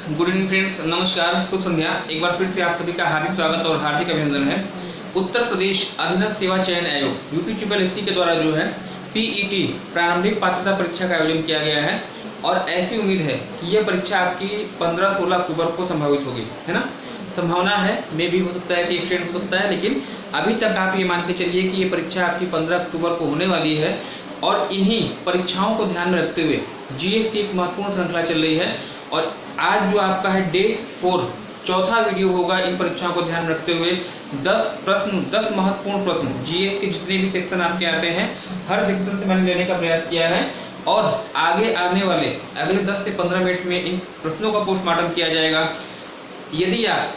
Good evening friends, नमस्कार, शुभ संध्या। एक बार फिर से आप सभी का हार्दिक स्वागत और हार्दिक अभिनंदन है। उत्तर प्रदेश अधीनस्थ सेवा चयन आयोग यूपी के द्वारा जो है पीईटी प्रारंभिक पात्रता परीक्षा का आयोजन किया गया है और ऐसी उम्मीद है कि यह परीक्षा आपकी 15-16 अक्टूबर को संभावित होगी, है ना। संभावना है, मे भी हो सकता है कि एक्सटेंड हो सकता है, लेकिन अभी तक आप ये मान के चलिए कि ये परीक्षा आपकी 15 अक्टूबर को होने वाली है। और इन्हीं परीक्षाओं को ध्यान में रखते हुए जीएस की एक महत्वपूर्ण श्रृंखला चल रही है और आज जो आपका है डे 4 चौथा वीडियो होगा। इन परीक्षाओं को ध्यान रखते हुए 10 महत्वपूर्ण प्रश्न जीएस के जितने भी सेक्शन आपके आते हैं हर सेक्शन से मैंने लेने का प्रयास किया है और आगे आने वाले अगले 10 से 15 मिनट में इन प्रश्नों का पोस्टमार्टम किया जाएगा। यदि आप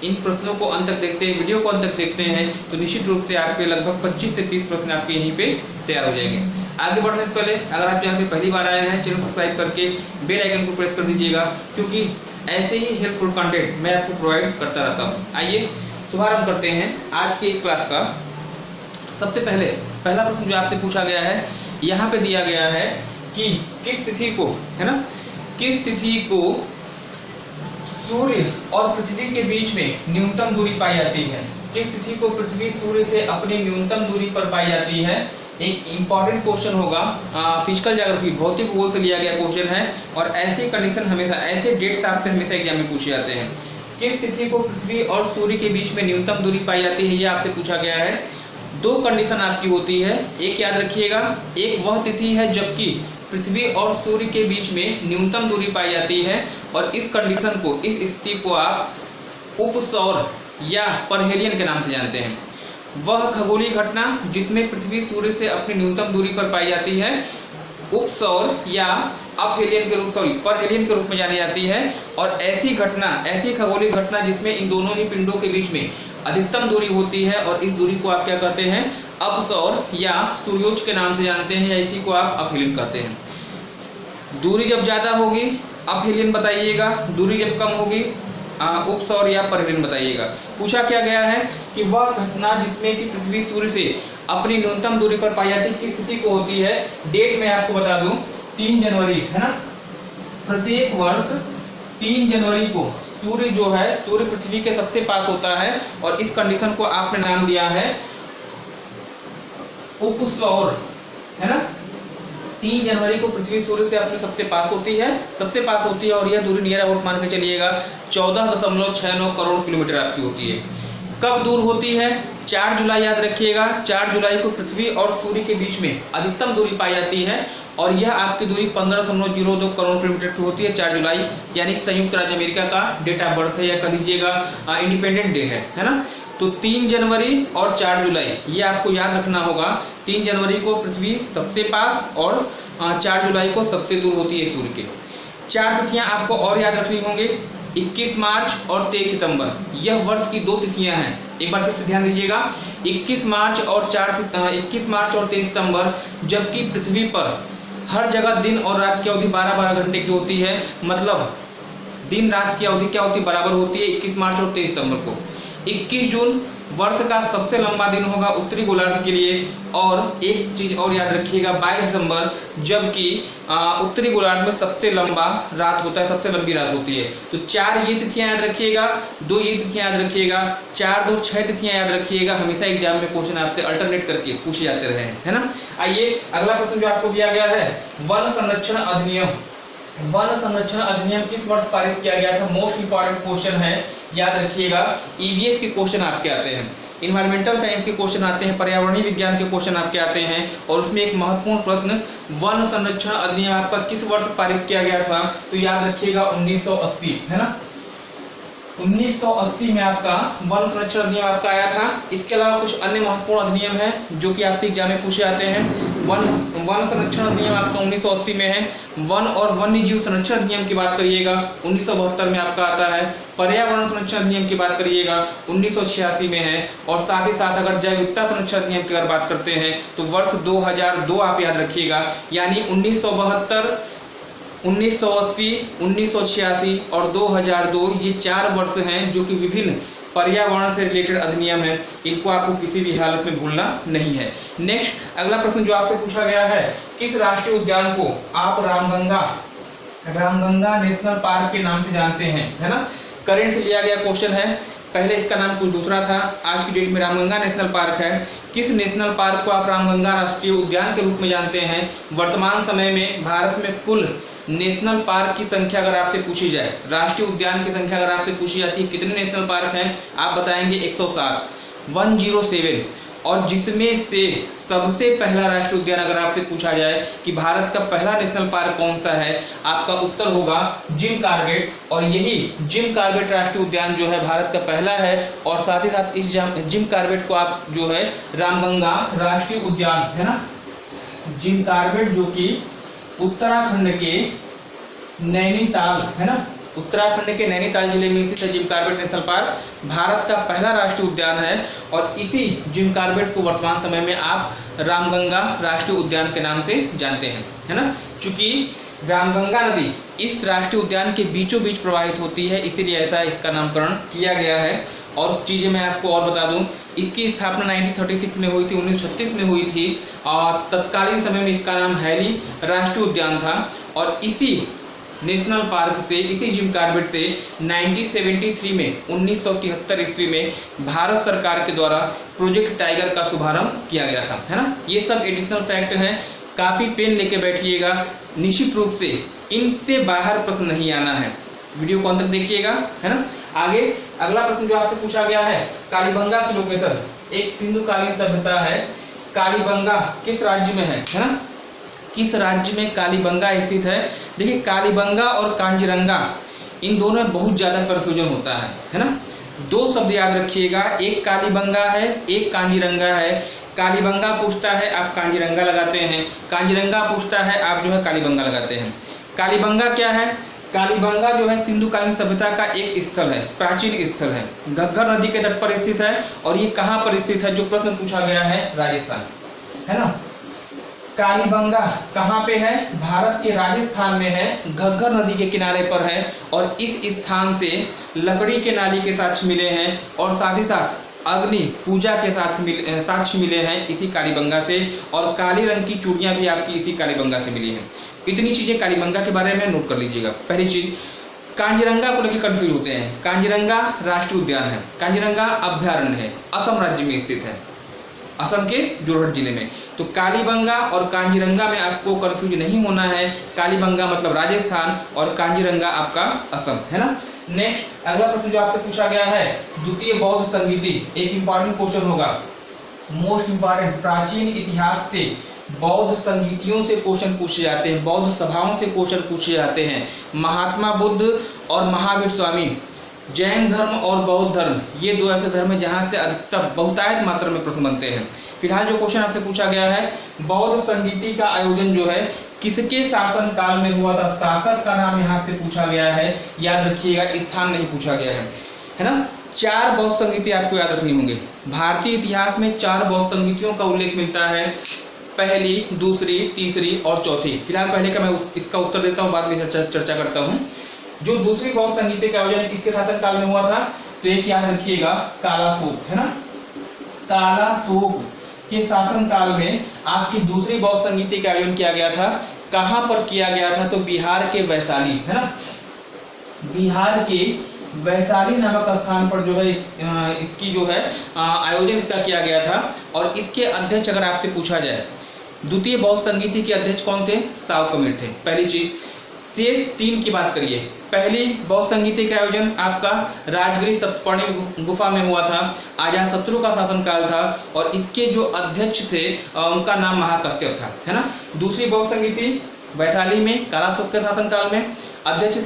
इन प्रश्नों को अंत तक देखते हैं, वीडियो को अंत तक देखते हैं, तो निश्चित रूप से आपके लगभग 25 से 30 प्रश्न आपके यहीं पे तैयार हो जाएंगे। आगे बढ़ने से पहले अगर आप चैनल पे पहली बार आए हैं, चैनल सब्सक्राइब करके बेल आइकन को प्रेस कर दीजिएगा, क्योंकि ऐसे ही हेल्पफुल कंटेंट मैं आपको प्रोवाइड करता रहता हूँ। आइए शुभारंभ करते हैं आज के इस क्लास का। सबसे पहला प्रश्न जो आपसे पूछा गया है, यहाँ पे दिया गया है कि किस तिथि को, है ना, किस तिथि को सूर्य और पृथ्वी के बीच में न्यूनतम दूरी पाई जाती है। किस तिथि को पृथ्वी सूर्य से अपनी न्यूनतम दूरी पर पाई जाती है। एक इंपॉर्टेंट क्वेश्चन होगा, फिजिकल ज्योग्राफी भौतिक भूगोल से लिया गया क्वेश्चन है और ऐसे कंडीशन हमेशा, ऐसे डेट्स आपसे हमेशा एग्जाम में पूछे जाते हैं। किस तिथि को पृथ्वी और सूर्य के बीच में न्यूनतम दूरी पाई जाती है, ये आपसे पूछा गया है। दो कंडीशन आपकी होती है, एक याद रखिएगा, एक वह तिथि है जबकि पृथ्वी और सूर्य के बीच में न्यूनतम दूरी पाई जाती है और इस कंडीशन को, इस स्थिति को आप उपसौर या परहेलियन के नाम से जानते हैं। वह खगोलीय घटना जिसमें पृथ्वी सूर्य से अपनी न्यूनतम दूरी पर पाई जाती है उपसौर या परहेलियन के रूप में जानी जाती है। और ऐसी घटना, ऐसी खगोलीय घटना जिसमें इन दोनों ही पिंडों के बीच में अधिकतम दूरी होती है और इस दूरी को आप क्या कहते हैं, अपसौर या सूर्योच्च के नाम से जानते हैं, या इसी को आप अपहेलियन कहते हैं। दूरी जब ज्यादा होगी अपहेलियन बताइएगा, दूरी जब कम होगी उपसौर या परहेलियन बताइएगा। पूछा क्या गया है कि वह घटना जिसमें कि पृथ्वी सूर्य से अपनी न्यूनतम दूरी पर पाई जाती है किस तिथि को होती है। डेट मैं आपको बता दूं, 3 जनवरी, है ना। प्रत्येक वर्ष 3 जनवरी को सूर्य जो है, सूर्य पृथ्वी के सबसे पास होता है और इस कंडीशन को आपने नाम दिया है उपसौर, है ना। 3 जनवरी को पृथ्वी सूर्य से अपने सबसे पास होती है और यह दूरी नियर अबाउट मान के चलिएगा 14.69 करोड़ किलोमीटर आपकी होती है। कब दूर होती है, 4 जुलाई याद रखिएगा। 4 जुलाई को पृथ्वी और सूर्य के बीच में अधिकतम दूरी पाई जाती है और यह आपकी दूरी 15.02 करोड़ किलोमीटर की होती है। 4 जुलाई यानी संयुक्त राज्य अमेरिका का डेट ऑफ बर्थ है, या कह लीजिएगा इंडिपेंडेंट डे है ना। तो 3 जनवरी और 4 जुलाई ये आपको याद रखना होगा। 3 जनवरी को पृथ्वी सबसे पास और 4 जुलाई को सबसे दूर होती है सूर्य के। 4 तिथियां आपको और याद रखनी होंगी, 21 मार्च और 23 सितंबर। यह वर्ष की 2 तिथियां हैं, एक बार फिर से ध्यान दीजिएगा। 21 मार्च और 23 सितंबर, जबकि पृथ्वी पर हर जगह दिन और रात की अवधि 12-12 घंटे की होती है। मतलब दिन रात की अवधि क्या होती है, बराबर होती है 21 मार्च और 23 सितंबर को। 21 जून वर्ष का सबसे लंबा दिन होगा उत्तरी गोलार्ध के लिए। और एक चीज और याद रखिएगा, 22 दिसंबर, जबकि उत्तरी गोलार्ध में सबसे लंबा रात होता है, सबसे लंबी रात होती है। तो 4 ये तिथियां याद रखिएगा, 2 ये तिथियां याद रखिएगा, 4, 2, 6 तिथियां याद रखिएगा। हमेशा एग्जाम में क्वेश्चन आपसे अल्टरनेट करके पूछे जाते रहे हैं, है ना। आइए अगला प्रश्न जो आपको दिया गया है, वन संरक्षण अधिनियम। वन संरक्षण अधिनियम किस वर्ष पारित किया गया था। मोस्ट इंपॉर्टेंट क्वेश्चन है, याद रखिएगा। ईवीएस के क्वेश्चन आपके आते हैं, इन्वायरमेंटल साइंस के क्वेश्चन आते हैं, पर्यावरणीय विज्ञान के क्वेश्चन आपके आते हैं और उसमें एक महत्वपूर्ण प्रश्न, वन संरक्षण अधिनियम आपका किस वर्ष पारित किया गया था। तो याद रखिएगा 1980, है ना। 1980 में आपका वन संरक्षण अधिनियम आपका आया था। इसके अलावा कुछ अन्य महत्वपूर्ण अधिनियम हैं जो कि आपसे एग्जाम में पूछे जाते हैं। वन संरक्षण अधिनियम आपका 1980 में है। वन और वन्य जीव संरक्षण अधिनियम की बात करिएगा 1972 में आपका आता है। पर्यावरण संरक्षण अधिनियम की बात करिएगा 1986 में है। और साथ ही साथ अगर जैव विविधता संरक्षण अधिनियम की अगर बात करते हैं तो वर्ष 2002 आप याद रखिएगा। यानी 1972, 1980, 1986 और 2002 ये 4 वर्ष हैं जो कि विभिन्न पर्यावरण से रिलेटेड अधिनियम है। इनको आपको किसी भी हालत में भूलना नहीं है। नेक्स्ट अगला प्रश्न जो आपसे पूछा गया है, किस राष्ट्रीय उद्यान को आप रामगंगा रामगंगा नेशनल पार्क के नाम से जानते हैं, है ना। करंट से लिया गया क्वेश्चन है, पहले इसका नाम कुछ दूसरा था, आज की डेट में रामगंगा नेशनल पार्क है। किस नेशनल पार्क को आप रामगंगा राष्ट्रीय उद्यान के रूप में जानते हैं? वर्तमान समय में भारत में कुल नेशनल पार्क की संख्या अगर आपसे पूछी जाए, राष्ट्रीय उद्यान की संख्या अगर आपसे पूछी जाती है कितने नेशनल पार्क हैं, आप बताएंगे 107, 107। और जिसमें से सबसे पहला राष्ट्रीय उद्यान अगर आपसे पूछा जाए कि भारत का पहला नेशनल पार्क कौन सा है, आपका उत्तर होगा जिम कॉर्बेट। और यही जिम कॉर्बेट राष्ट्रीय उद्यान जो है भारत का पहला है। और साथ ही साथ इस जिम कॉर्बेट को आप जो है रामगंगा राष्ट्रीय उद्यान, है ना, जिम कॉर्बेट जो कि उत्तराखंड के नैनीताल, है ना, उत्तराखंड के नैनीताल जिले में स्थित है Jim Corbett national park, Bharat का पहला राष्ट्रीय उद्यान है। और इसी जिम कॉर्बेट को वर्तमान समय में आप रामगंगा राष्ट्रीय उद्यान के नाम से जानते हैं, है ना। चूंकि रामगंगा नदी इस राष्ट्रीय उद्यान के बीचों बीच प्रवाहित होती है, इसीलिए ऐसा इसका नामकरण किया गया है। और चीज़ें मैं आपको और बता दूं, इसकी स्थापना 1936 में हुई थी, 1936 में हुई थी। और तत्कालीन समय में इसका नाम हैली राष्ट्रीय उद्यान था। और इसी नेशनल पार्क से, इसी जिम कॉर्बेट से 1973 में 1973 ईस्वी में भारत सरकार के द्वारा प्रोजेक्ट टाइगर का शुभारंभ किया गया था, है ना। ये सब एडिशनल फैक्ट हैं, कापी पेन लेके बैठिएगा, निश्चित रूप से इनसे बाहर प्रश्न नहीं आना है। वीडियो को अंत तक देखिएगा, है ना। आगे अगला प्रश्न जो आपसे पूछा गया है, कालीबंगा की लोकेशन, एक सिंधुकालीन सभ्यता है, कालीबंगा किस राज्य में है ना, किस राज्य में कालीबंगा स्थित है? देखिए कालीबंगा और कांजीरंगा इन दोनों में बहुत ज़्यादा कन्फ्यूजन होता है ना। दो शब्द याद रखिएगा, एक कालीबंगा है, एक कांजीरंगा है। कालीबंगा पूछता है आप कांजीरंगा लगाते हैं, कांजीरंगा पूछता है आप जो है कालीबंगा लगाते हैं। कालीबंगा क्या है? कालीबंगा जो है सिंधुकालीन सभ्यता का एक स्थल है, प्राचीन स्थल है, घग्गर नदी के तट पर स्थित है। और ये कहाँ पर स्थित है? जो प्रश्न पूछा गया है राजस्थान, है ना। कालीबंगा कहाँ पे है? भारत के राजस्थान में है, घग्गर नदी के किनारे पर है। और इस स्थान से लकड़ी के नाली के साक्ष्य मिले हैं और साथ ही साथ अग्नि पूजा के साथ साक्ष्य मिले हैं इसी कालीबंगा से। और काली रंग की चूड़ियाँ भी आपकी इसी कालीबंगा से मिली हैं। इतनी चीज़ें कालीबंगा के बारे में नोट कर लीजिएगा। पहली चीज़, कांजीरंगा को लेकर कंफ्यूज होते हैं। कांजीरंगा राष्ट्रीय उद्यान है, कांजीरंगा अभ्यारण्य है, असम राज्य में स्थित है, असम के जोरहट जिले में। तो कालीबंगा और कांजीरंगा में आपको कंफ्यूज नहीं होना है। कालीबंगा मतलब राजस्थान और कांजीरंगा आपका असम, है ना। नेक्स्ट अगला प्रश्न जो आपसे पूछा गया है, द्वितीय बौद्ध संगीति, एक इंपॉर्टेंट क्वेश्चन होगा, मोस्ट इंपॉर्टेंट। प्राचीन इतिहास से बौद्ध संगीतियों से क्वेश्चन पूछे जाते हैं, बौद्ध सभाओं से क्वेश्चन पूछे जाते हैं। महात्मा बुद्ध और महावीर स्वामी, जैन धर्म और बौद्ध धर्म, ये दो ऐसे धर्म हैं जहाँ से अधिकतर बहुतायत मात्रा में प्रश्न बनते हैं। फिलहाल जो क्वेश्चन आपसे पूछा गया है, बौद्ध संगीति का आयोजन जो है किसके शासन काल में हुआ था? शासक का नाम यहाँ से पूछा गया है, याद रखिएगा, स्थान नहीं पूछा गया है ना। 4 बौद्ध संगीति आपको याद रखनी होंगे। भारतीय इतिहास में 4 बौद्ध संगीतियों का उल्लेख मिलता है, पहली, दूसरी, तीसरी और चौथी। फिलहाल पहले का मैं इसका उत्तर देता हूँ, बाद में चर्चा करता हूँ। जो दूसरी बौद्ध संगीति का आयोजन किसके शासन काल में हुआ था? तो एक याद रखिएगा, कालाशोक, है ना। कालाशोक के शासन काल में आपकी दूसरी बौद्ध संगीति का आयोजन किया गया था। कहाँ पर किया गया था? तो बिहार के वैशाली, है ना, बिहार के वैशाली नामक स्थान पर जो है इसकी जो है आयोजन इसका किया गया था। और इसके अध्यक्ष अगर आपसे पूछा जाए, द्वितीय बौद्ध संगीति के अध्यक्ष कौन थे? साव कबीर थे। पहली चीज। शेष 3 की बात करिए, पहली बौद्ध संगीति का आयोजन आपका राजगिरी सप्तपर्णी गुफा में हुआ था, अजातशत्रु का शासनकाल था। और इसके जो अध्यक्ष थे उनका नाम महाकश्यप था, है ना। दूसरी बौद्ध संगीति वैशाली में कालाशोक के शासनकाल में, अध्यक्ष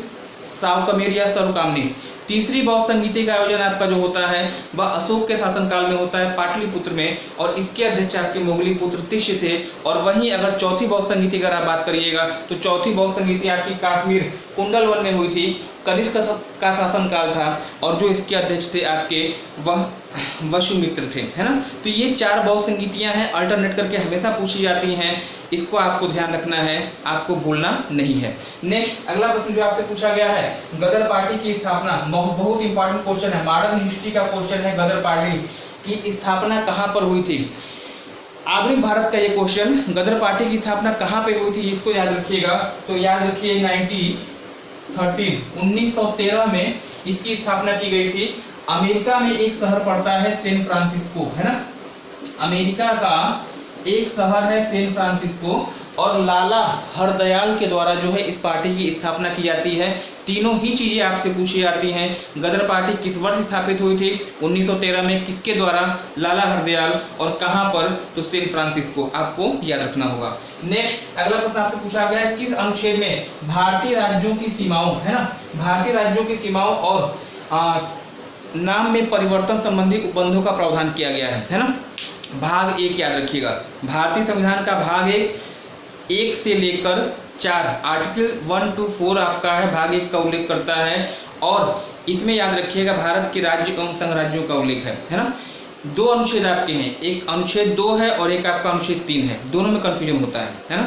साव कबीर या सर्वकामनी। तीसरी बौद्ध संगीति का आयोजन आपका जो होता है वह अशोक के शासनकाल में होता है, पाटलिपुत्र में। और इसके अध्यक्ष आपके मोगली पुत्र तिष्य थे। और वहीं अगर चौथी बौद्ध संगीति अगर आप बात करिएगा तो चौथी बौद्ध संगीति आपकी कश्मीर कुंडलवन में हुई थी, कनिष्क का शासनकाल था। और जो इसके अध्यक्ष थे आपके वह वसुमित्र थे, है ना। तो ये 4 बौद्ध संगीतियाँ हैं, अल्टरनेट करके हमेशा पूछी जाती हैं, इसको आपको ध्यान रखना है, आपको भूलना नहीं है। नेक्स्ट अगला प्रश्न जो आपसे पूछा गया है, गदर पार्टी की स्थापना, बहुत इंपॉर्टेंट क्वेश्चन है, मॉडर्न हिस्ट्री का क्वेश्चन है। गदर पार्टी की स्थापना कहाँ पर हुई थी? आधुनिक भारत का ये क्वेश्चन, गदर पार्टी की स्थापना कहाँ पे हुई थी, इसको याद रखिएगा। तो याद रखिए 1913 में इसकी स्थापना की गई थी। अमेरिका में एक शहर पड़ता है सैन फ्रांसिस्को, है ना, अमेरिका का एक शहर है सैन फ्रांसिस्को, और लाला हरदयाल के द्वारा जो है इस पार्टी की स्थापना की जाती है। तीनों ही चीजें आपसे पूछी जाती हैं। गदर पार्टी किस वर्ष स्थापित हुई थी? 1913 में। किसके द्वारा? लाला हरदयाल। और कहां पर? तो सैन फ्रांसिस्को, आपको याद रखना होगा। नेक्स्ट अगला प्रश्न आपसे पूछा गया है, किस अनुच्छेद में भारतीय राज्यों की सीमाओं, है ना, भारतीय राज्यों की सीमाओं और नाम में परिवर्तन संबंधी उपबंधों का प्रावधान किया गया है ना। भाग 1 याद रखिएगा, भारतीय संविधान का भाग 1 से लेकर 4, आर्टिकल 1 to 4 आपका है, भाग 1 का उल्लेख करता है। और इसमें याद रखिएगा भारत के राज्य एवं संघ राज्यों का उल्लेख है ना। 2 अनुच्छेद आपके हैं, एक अनुच्छेद 2 है और एक आपका अनुच्छेद 3 है, दोनों में कंफ्यूजन होता है ना।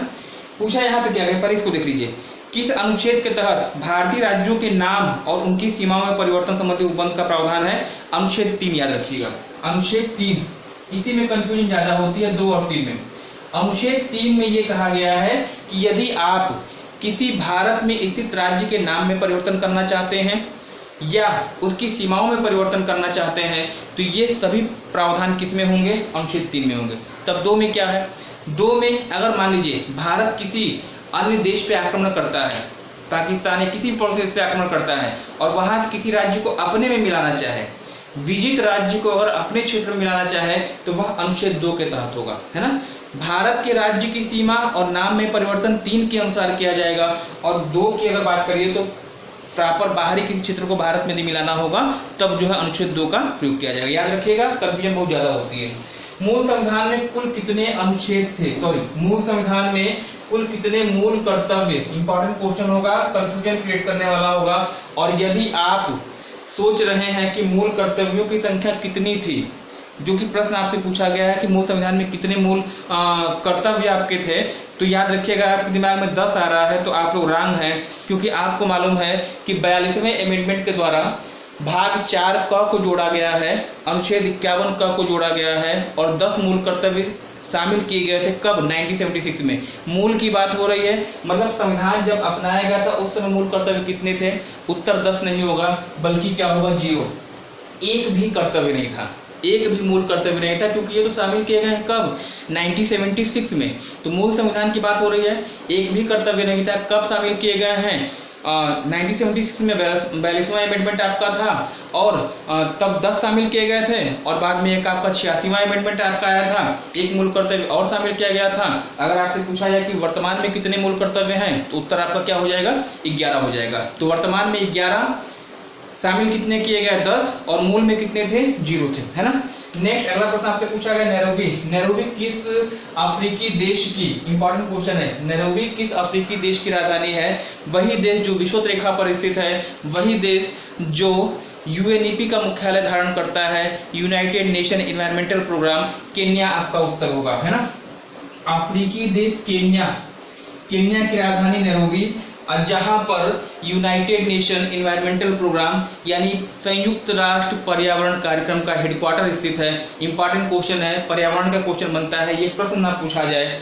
पूछा यहाँ पे क्या है, पर इसको देख लीजिए, किस अनुच्छेद के तहत भारतीय राज्यों के नाम और उनकी सीमाओं में परिवर्तन संबंधी उपबंध का प्रावधान है? अनुच्छेद 3 याद रखिएगा, अनुच्छेद 3। इसी में कंफ्यूजन ज्यादा होती है 2 और 3 में। अनुच्छेद 3 में ये कहा गया है कि यदि आप किसी भारत में स्थित राज्य के नाम में परिवर्तन करना चाहते हैं या उसकी सीमाओं में परिवर्तन करना चाहते हैं तो ये सभी प्रावधान किस में होंगे? अनुच्छेद 3 में होंगे। तब 2 में क्या है? 2 में अगर मान लीजिए भारत किसी अन्य देश पे आक्रमण करता है, पाकिस्तान या किसी भी पड़ोसी देश पे आक्रमण करता है और वहां किसी राज्य को अपने में मिलाना चाहे, विजित राज्य को अगर अपने क्षेत्र में मिलाना चाहे तो वह अनुच्छेद 2 के तहत होगा, है ना। भारत के राज्य की सीमा और नाम में परिवर्तन 3 के अनुसार किया जाएगा, और 2 की अगर बात करिए तो प्रॉपर बाहरी किसी क्षेत्र को भारत में यदि मिलाना होगा तब जो है अनुच्छेद 2 का प्रयोग किया जाएगा। याद रखिएगा, कंफ्यूजन बहुत ज्यादा होती है। मूल संविधान में कुल कितने अनुच्छेद थे? मूल संविधान में कुल कितने मूल कर्तव्य? इंपॉर्टेंट क्वेश्चन होगा, कंफ्यूजन क्रिएट करने वाला होगा। और यदि आप सोच रहे हैं कि मूल कर्तव्यों की संख्या कितनी थी, जो कि प्रश्न आपसे पूछा गया है कि मूल संविधान में कितने मूल कर्तव्य आपके थे, तो याद रखिएगा आपके दिमाग में 10 आ रहा है तो आप लोग रॉन्ग हैं, क्योंकि आपको मालूम है कि 42वें अमेंडमेंट के द्वारा भाग 4 क को जोड़ा गया है, अनुच्छेद 51 क को जोड़ा गया है और 10 मूल कर्तव्य शामिल किए गए थे। कब? 1976 में। मूल की बात हो रही है, मतलब संविधान जब अपनाया गया था उस समय मूल कर्तव्य कितने थे? उत्तर 10 नहीं होगा, बल्कि क्या होगा? 0। एक भी कर्तव्य नहीं था, एक भी मूल कर्तव्य नहीं था, क्योंकि ये तो शामिल किए गए हैं कब? 1976 में। तो मूल संविधान की बात हो रही है, एक भी कर्तव्य नहीं था। कब शामिल किए गए हैं? 1976 में 42वां अमेंडमेंट आपका था और तब 10 शामिल किए गए थे, और बाद में एक आपका 86वां अमेंडमेंट आपका आया था, एक मूल कर्तव्य और शामिल किया गया था। अगर आपसे पूछा जाए कि वर्तमान में कितने मूल कर्तव्य हैं तो उत्तर आपका क्या हो जाएगा? 11 हो जाएगा। तो वर्तमान में 11, शामिल कितने किए गए? 10, और मूल में कितने थे? 0 थे, है ना। नेक्स्ट अगला प्रश्न आपसे पूछा गया, नैरोबी। नैरोबी किस अफ्रीकी देश की, इंपॉर्टेंट क्वेश्चन है, नैरोबी किस अफ्रीकी देश की राजधानी है? वही देश जो विषुवत रेखा पर स्थित है, वही देश जो यूएनईपी का मुख्यालय धारण करता है, United Nation Environmental Programme. Kenya आपका उत्तर होगा, है ना। अफ्रीकी देश केन्या, केन्या की राजधानी नैरोबी, जहां पर यूनाइटेड नेशन एनवायरमेंटल प्रोग्राम यानी संयुक्त राष्ट्र पर्यावरण कार्यक्रम का हेडक्वार्टर स्थित है। इंपॉर्टेंट क्वेश्चन है, पर्यावरण का क्वेश्चन बनता है, ये प्रश्न ना पूछा जाए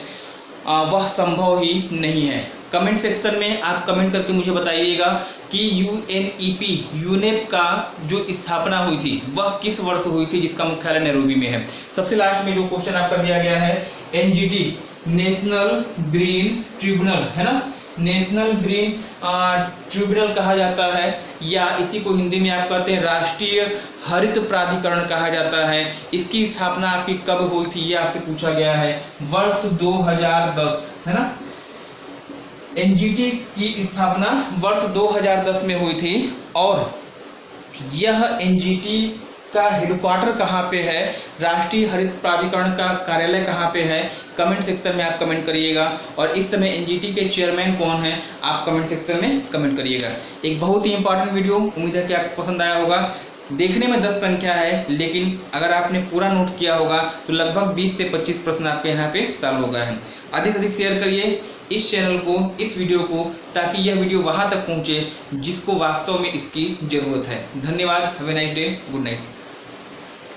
वह संभव ही नहीं है। कमेंट सेक्शन में आप कमेंट करके मुझे बताइएगा कि यूएनईपी, यूनेप का जो स्थापना हुई थी वह किस वर्ष हुई थी, जिसका मुख्यालय नैरोबी में है। सबसे लास्ट में जो क्वेश्चन आपका दिया गया है, एनजीटी, नेशनल ग्रीन ट्रिब्यूनल, है ना, नेशनल ग्रीन ट्रिब्यूनल कहा जाता है, या इसी को हिंदी में आप कहते हैं राष्ट्रीय हरित प्राधिकरण कहा जाता है। इसकी स्थापना आपकी कब हुई थी, ये आपसे पूछा गया है। वर्ष 2010, है ना। एनजीटी की स्थापना वर्ष 2010 में हुई थी, और यह एनजीटी का हेडक्वार्टर कहाँ पे है, राष्ट्रीय हरित प्राधिकरण का कार्यालय कहाँ पे है, कमेंट सेक्शन में आप कमेंट करिएगा। और इस समय एनजीटी के चेयरमैन कौन है, आप कमेंट सेक्शन में कमेंट करिएगा। एक बहुत ही इंपॉर्टेंट वीडियो, उम्मीद है कि आपको पसंद आया होगा। देखने में 10 संख्या है, लेकिन अगर आपने पूरा नोट किया होगा तो लगभग 20 से 25 प्रश्न आपके यहाँ पे सॉल्व हो गए हैं। अधिक से अधिक शेयर करिए इस चैनल को, इस वीडियो को, ताकि यह वीडियो वहाँ तक पहुँचे जिसको वास्तव में इसकी ज़रूरत है। धन्यवाद। Have a nice day. Good night.